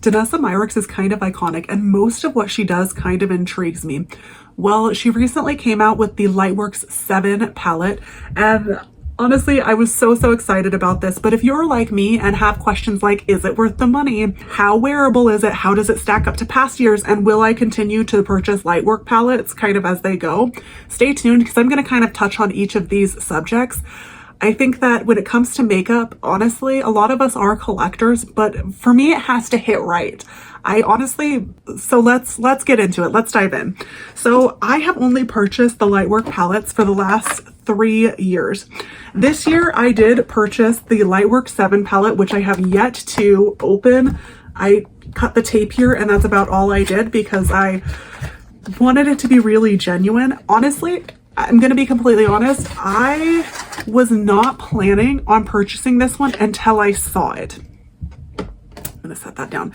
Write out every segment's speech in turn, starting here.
Danessa Myricks is kind of iconic, and most of what she does kind of intrigues me. Well, she recently came out with the Lightworks 7 palette, and honestly, I was so excited about this. But if you're like me and have questions like, is it worth the money? How wearable is it? How does it stack up to past years? And will I continue to purchase Lightwork palettes kind of as they go? Stay tuned, because I'm going to kind of touch on each of these subjects. I think that when it comes to makeup, honestly, a lot of us are collectors, but for me, it has to hit right. So let's get into it. Let's dive in. So I have only purchased the Lightwork palettes for the last 3 years. This year I did purchase the Lightwork 7 palette, which I have yet to open. I cut the tape here, and that's about all I did because I wanted it to be really genuine. Honestly, I'm going to be completely honest. I was not planning on purchasing this one until I saw it. I'm going to set that down.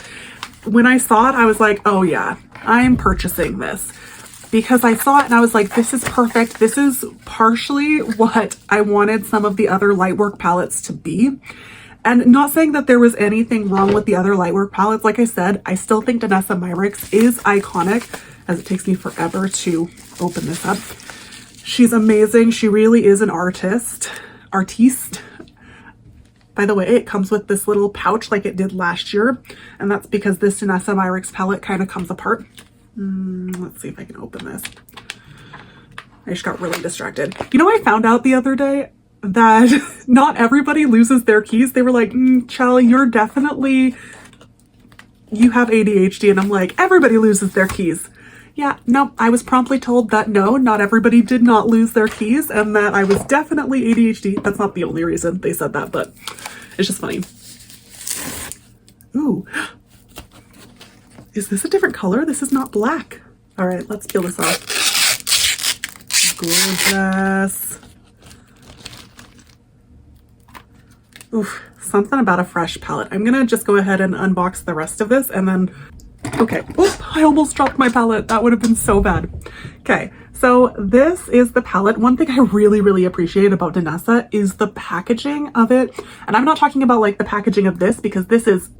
When I saw it, I was like, oh yeah, I'm purchasing this. Because I saw it and I was like, this is perfect. This is partially what I wanted some of the other Lightwork palettes to be. And not saying that there was anything wrong with the other Lightwork palettes. Like I said, I still think Danessa Myricks is iconic, as it takes me forever to open this up. She's amazing. She really is an artiste. By the way, it comes with this little pouch like it did last year. And that's because this Danessa Myricks palette kind of comes apart. Let's see if I can open this. I just got really distracted. You know, I found out the other day that not everybody loses their keys. They were like, Charlie, you have ADHD. And I'm like, everybody loses their keys. Yeah, no, I was promptly told that no, not everybody did not lose their keys, and that I was definitely ADHD. That's not the only reason they said that, but it's just funny. Ooh. Is this a different color? This is not black. All right, let's peel this off. Gorgeous. Oof, something about a fresh palette. I'm gonna just go ahead and unbox the rest of this and then, okay. Oop, I almost dropped my palette. That would have been so bad. Okay, so this is the palette. One thing I really appreciate about Danessa is the packaging of it. And I'm not talking about like the packaging of this, because this is,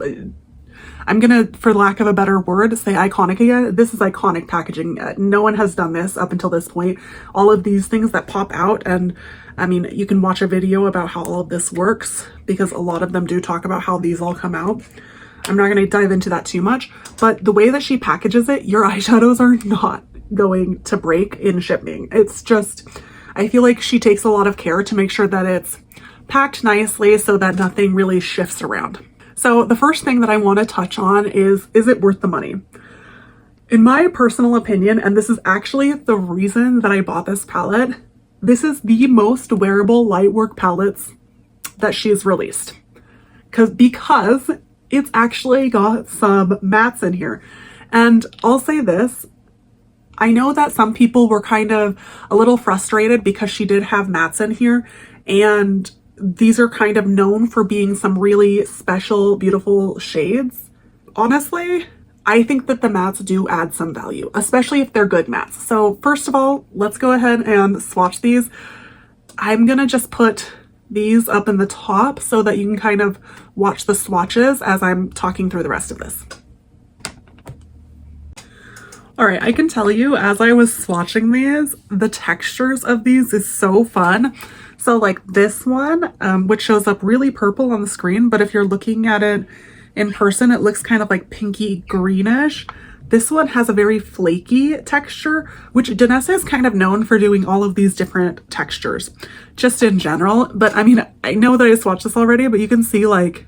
I'm gonna, for lack of a better word, say iconic again. This is iconic packaging. No one has done this up until this point. All of these things that pop out, and I mean, you can watch a video about how all of this works, because a lot of them do talk about how these all come out. I'm not gonna dive into that too much, but the way that she packages it, your eyeshadows are not going to break in shipping. It's just, I feel like she takes a lot of care to make sure that it's packed nicely so that nothing really shifts around. So the first thing that I want to touch on is it worth the money? In my personal opinion, and this is actually the reason that I bought this palette, this is the most wearable Lightwork palettes that she's released. Because it's actually got some mattes in here. And I'll say this, I know that some people were kind of a little frustrated because she did have mattes in here, and these are kind of known for being some really special, beautiful shades. Honestly, I think that the mattes do add some value, especially if they're good mattes. So first of all, let's go ahead and swatch these. I'm gonna just put these up in the top so that you can kind of watch the swatches as I'm talking through the rest of this. All right, I can tell you as I was swatching these, the textures of these is so fun. So like this one, which shows up really purple on the screen, but if you're looking at it in person, it looks kind of like pinky greenish. This one has a very flaky texture, which Danessa is kind of known for doing all of these different textures, just in general. But I mean, I know that I swatched this already, but you can see, like,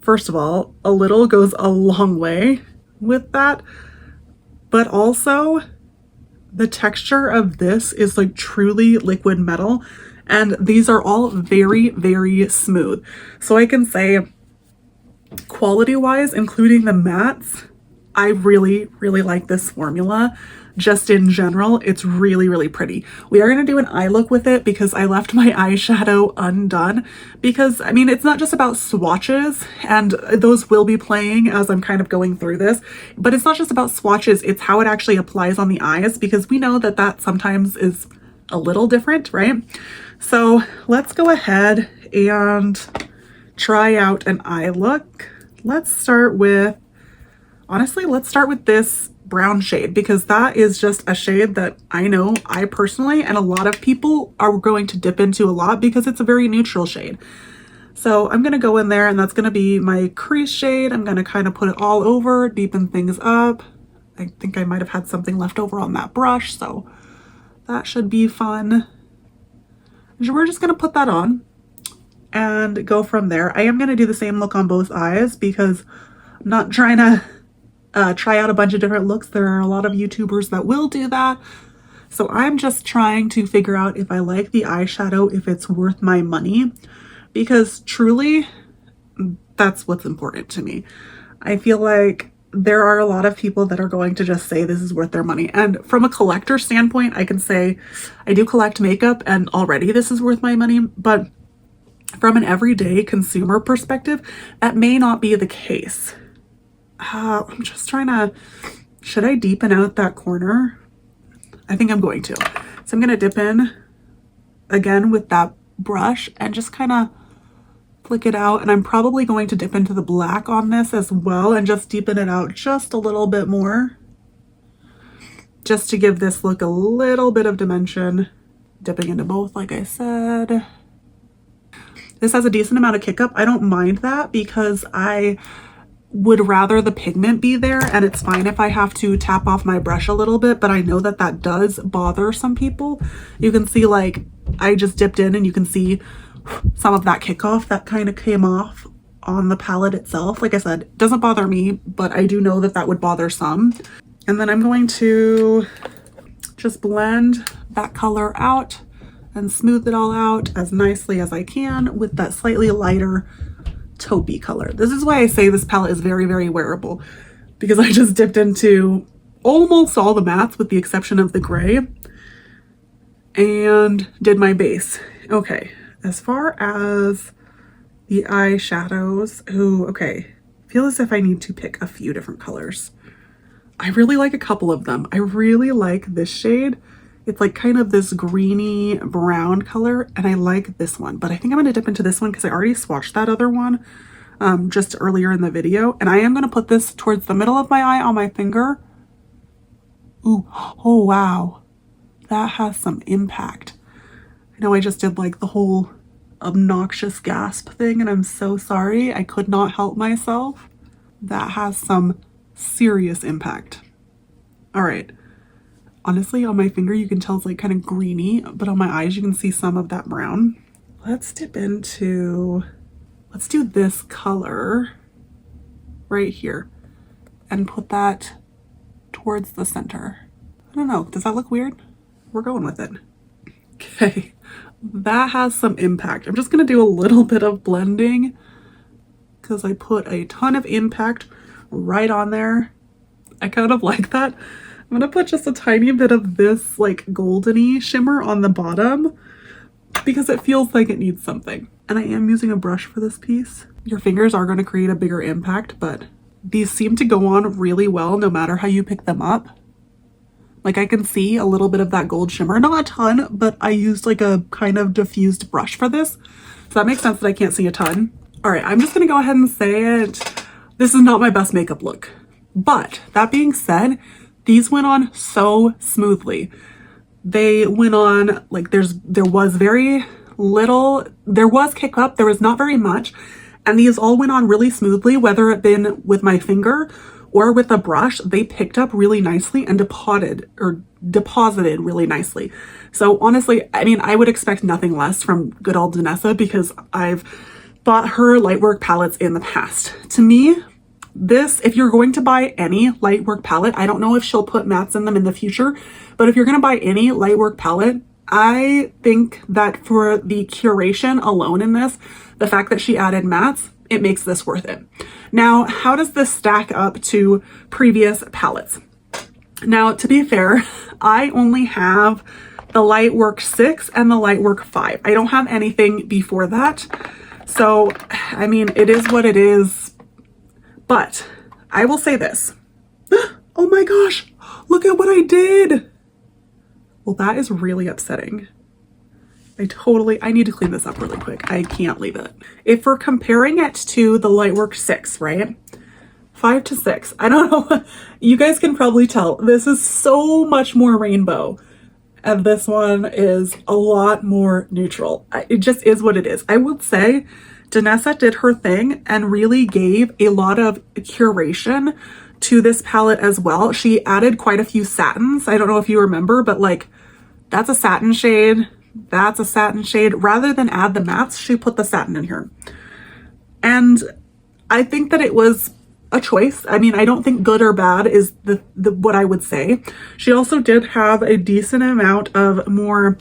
first of all, a little goes a long way with that. But also, the texture of this is like truly liquid metal, and these are all very smooth. So I can say, quality-wise, including the mattes, I really like this formula. Just in general, it's really pretty. We are going to do an eye look with it because I left my eyeshadow undone, because I mean, it's not just about swatches, and those will be playing as I'm kind of going through this, but it's not just about swatches, it's how it actually applies on the eyes, because we know that that sometimes is a little different, right? So let's go ahead and try out an eye look. let's start with, honestly, let's start with this brown shade, because that is just a shade that I know I personally and a lot of people are going to dip into a lot because it's a very neutral shade. So I'm going to go in there, and that's going to be my crease shade. I'm going to kind of put it all over, deepen things up. I think I might have had something left over on that brush, so that should be fun. We're just going to put that on and go from there. I am going to do the same look on both eyes because I'm not trying to try out a bunch of different looks. There are a lot of YouTubers that will do that. So I'm just trying to figure out if I like the eyeshadow, if it's worth my money, because truly that's what's important to me. I feel like there are a lot of people that are going to just say this is worth their money. And from a collector standpoint, I can say I do collect makeup and already this is worth my money. But from an everyday consumer perspective, that may not be the case. I'm just trying to, should I deepen out that corner? I think I'm going to. So I'm going to dip in again with that brush and just kind of flick it out. And I'm probably going to dip into the black on this as well and just deepen it out just a little bit more, just to give this look a little bit of dimension. Dipping into both, like I said. This has a decent amount of kick up. I don't mind that because I would rather the pigment be there, and it's fine if I have to tap off my brush a little bit, but I know that that does bother some people. You can see, like, I just dipped in and you can see some of that kickoff that kind of came off on the palette itself. Like I said, it doesn't bother me, but I do know that that would bother some. And then I'm going to just blend that color out and smooth it all out as nicely as I can with that slightly lighter taupey color. This is why I say this palette is very, very wearable, because I just dipped into almost all the mattes with the exception of the gray and did my base. Okay, as far as the eyeshadows, okay, I feel as if I need to pick a few different colors. I really like a couple of them. I really like this shade. It's like kind of this greeny brown color, and I like this one, but I think I'm going to dip into this one because I already swatched that other one just earlier in the video, and I am going to put this towards the middle of my eye on my finger. Ooh, oh wow, that has some impact. I know I just did like the whole obnoxious gasp thing, and I'm so sorry. I could not help myself. That has some serious impact. All right. Honestly, on my finger, you can tell it's like kind of greeny, but on my eyes, you can see some of that brown. Let's dip into, let's do this color right here and put that towards the center. I don't know, does that look weird? We're going with it. Okay, that has some impact. I'm just gonna do a little bit of blending because I put a ton of impact right on there. I kind of like that. I'm gonna put just a tiny bit of this like goldeny shimmer on the bottom because it feels like it needs something. And I am using a brush for this piece. Your fingers are gonna create a bigger impact, but these seem to go on really well no matter how you pick them up. Like I can see a little bit of that gold shimmer, not a ton, but I used like a kind of diffused brush for this. So that makes sense that I can't see a ton. All right, I'm just gonna go ahead and say it. This is not my best makeup look, but that being said, these went on so smoothly. They went on like there was very little, there was kick up, there was not very much, and these all went on really smoothly, whether it been with my finger or with a brush. They picked up really nicely and deposited really nicely. So honestly, I mean, I would expect nothing less from good old Danessa because I've bought her Lightwork palettes in the past. To me, this, if you're going to buy any Lightwork palette, I don't know if she'll put mattes in them in the future, but if you're going to buy any Lightwork palette, I think that for the curation alone in this, the fact that she added mattes, it makes this worth it. Now, how does this stack up to previous palettes? Now, to be fair, I only have the Lightwork 6 and the Lightwork 5. I don't have anything before that. So, I mean, it is what it is. But I will say this. Oh my gosh, look at what I did. Well, that is really upsetting. I need to clean this up really quick. I can't leave it. If we're comparing it to the Lightwork 6, right? 5 to 6. I don't know. You guys can probably tell. This is so much more rainbow. And this one is a lot more neutral. It just is what it is. I would say Danessa did her thing and really gave a lot of curation to this palette as well. She added quite a few satins. I don't know if you remember, but like that's a satin shade. That's a satin shade. Rather than add the mattes, she put the satin in here. And I think that it was a choice. I mean, I don't think good or bad is the what I would say. She also did have a decent amount of more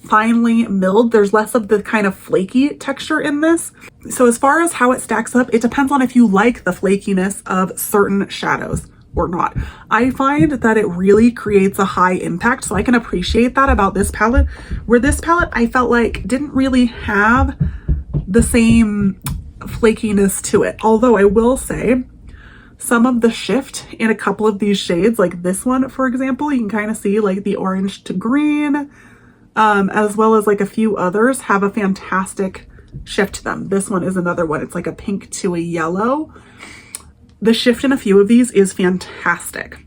finely milled. There's less of the kind of flaky texture in this. So as far as how it stacks up, it depends on if you like the flakiness of certain shadows or not. I find that it really creates a high impact, so I can appreciate that about this palette, where this palette I felt like didn't really have the same flakiness to it. Although I will say some of the shift in a couple of these shades, like this one, for example, you can kind of see like the orange to green, as well as like a few others have a fantastic shift to them. This one is another one. It's like a pink to a yellow. The shift in a few of these is fantastic.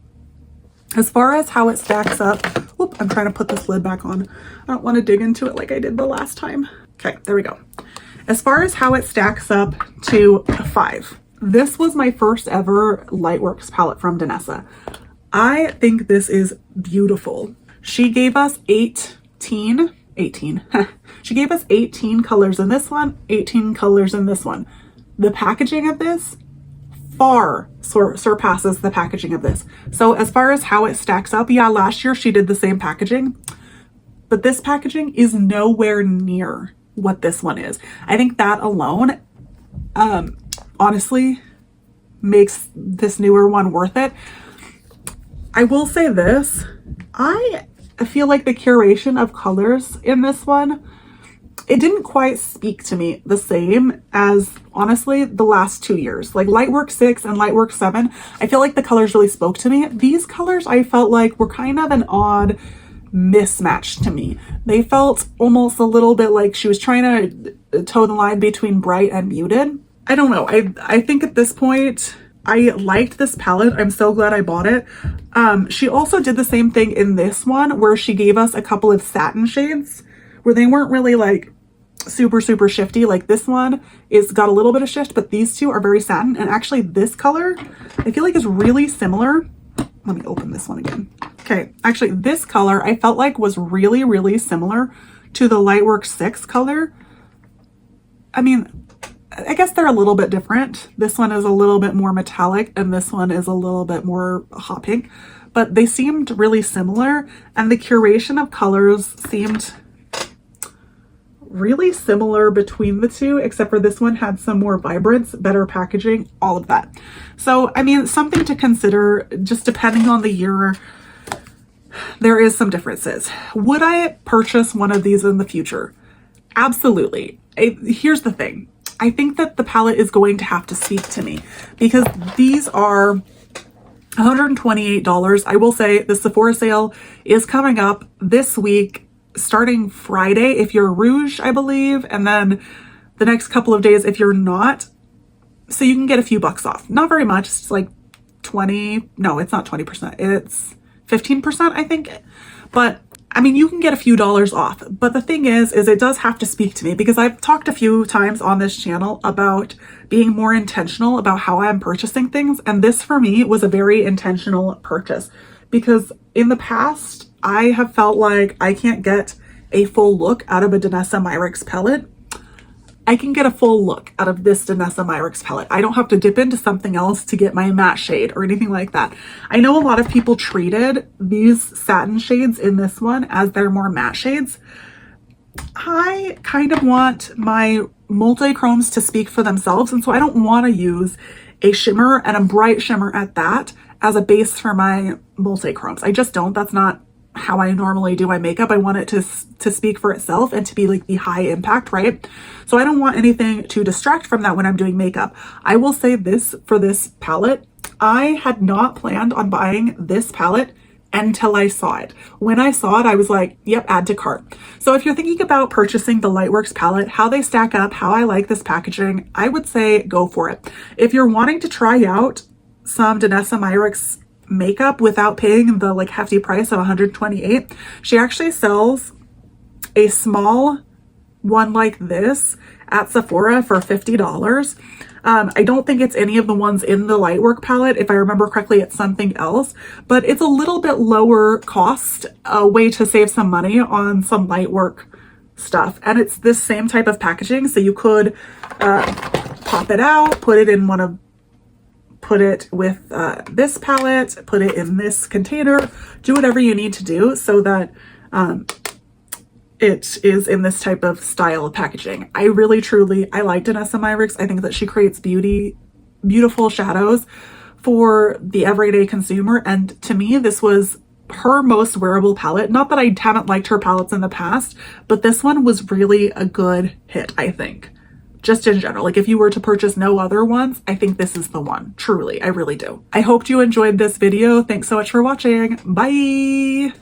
As far as how it stacks up, whoop, I'm trying to put this lid back on. I don't want to dig into it like I did the last time. Okay, there we go. As far as how it stacks up to a 5, this was my first ever Lightworks palette from Danessa. I think this is beautiful. She gave us 18. She gave us 18 colors in this one, 18 colors in this one. The packaging of this far surpasses the packaging of this. So as far as how it stacks up, yeah, last year she did the same packaging, but this packaging is nowhere near what this one is. I think that alone, honestly, makes this newer one worth it. I will say this, I feel like the curation of colors in this one, it didn't quite speak to me the same as, honestly, the last 2 years. Like Lightwork 6 and Lightwork 7, I feel like the colors really spoke to me. These colors I felt like were kind of an odd mismatch to me. They felt almost a little bit like she was trying to toe the line between bright and muted. I don't know. I think at this point, I liked this palette. I'm so glad I bought it. She also did the same thing in this one where she gave us a couple of satin shades where they weren't really like super shifty. Like this one is got a little bit of shift, but these two are very satin. And actually this color, I feel like is really similar. Let me open this one again. Okay, actually this color I felt like was really similar to the Lightwork 6 color. I mean, I guess they're a little bit different. This one is a little bit more metallic and this one is a little bit more hot pink, but they seemed really similar and the curation of colors seemed really similar between the two, except for this one had some more vibrance, better packaging, all of that. So, I mean, something to consider, just depending on the year, there is some differences. Would I purchase one of these in the future? Absolutely. Here's the thing. I think that the palette is going to have to speak to me because these are $128. I will say the Sephora sale is coming up this week, starting Friday if you're Rouge, I believe, and then the next couple of days if you're not. So you can get a few bucks off. Not very much. It's like 20. No, it's not 20%. It's 15%, I think. But I mean, you can get a few dollars off. But the thing is it does have to speak to me because I've talked a few times on this channel about being more intentional about how I'm purchasing things. And this for me was a very intentional purchase because in the past, I have felt like I can't get a full look out of a Danessa Myricks palette. I can get a full look out of this Danessa Myricks palette. I don't have to dip into something else to get my matte shade or anything like that. I know a lot of people treated these satin shades in this one as their more matte shades. I kind of want my multi-chromes to speak for themselves, and so I don't want to use a shimmer and a bright shimmer at that as a base for my multi-chromes. I just don't. That's not how I normally do my makeup. I want it to speak for itself and to be like the high impact, right? So I don't want anything to distract from that when I'm doing makeup. I will say this for this palette, I had not planned on buying this palette until I saw it. When I saw it, I was like, yep, add to cart. So if you're thinking about purchasing the Lightworks palette, how they stack up, how I like this packaging, I would say go for it. If you're wanting to try out some Danessa Myricks makeup without paying the like hefty price of $128, she actually sells a small one like this at Sephora for $50. I don't think it's any of the ones in the Lightwork palette. If I remember correctly, it's something else, but it's a little bit lower cost, a way to save some money on some Lightwork stuff. And it's this same type of packaging. So you could pop it out, put it with this palette, put it in this container, do whatever you need to do so that it is in this type of style of packaging. I really, truly, I like Danessa Myricks. I think that she creates beautiful shadows for the everyday consumer. And to me, this was her most wearable palette. Not that I haven't liked her palettes in the past, but this one was really a good hit, I think. Just in general, like if you were to purchase no other ones, I think this is the one. Truly, I really do. I hope you enjoyed this video. Thanks so much for watching. Bye!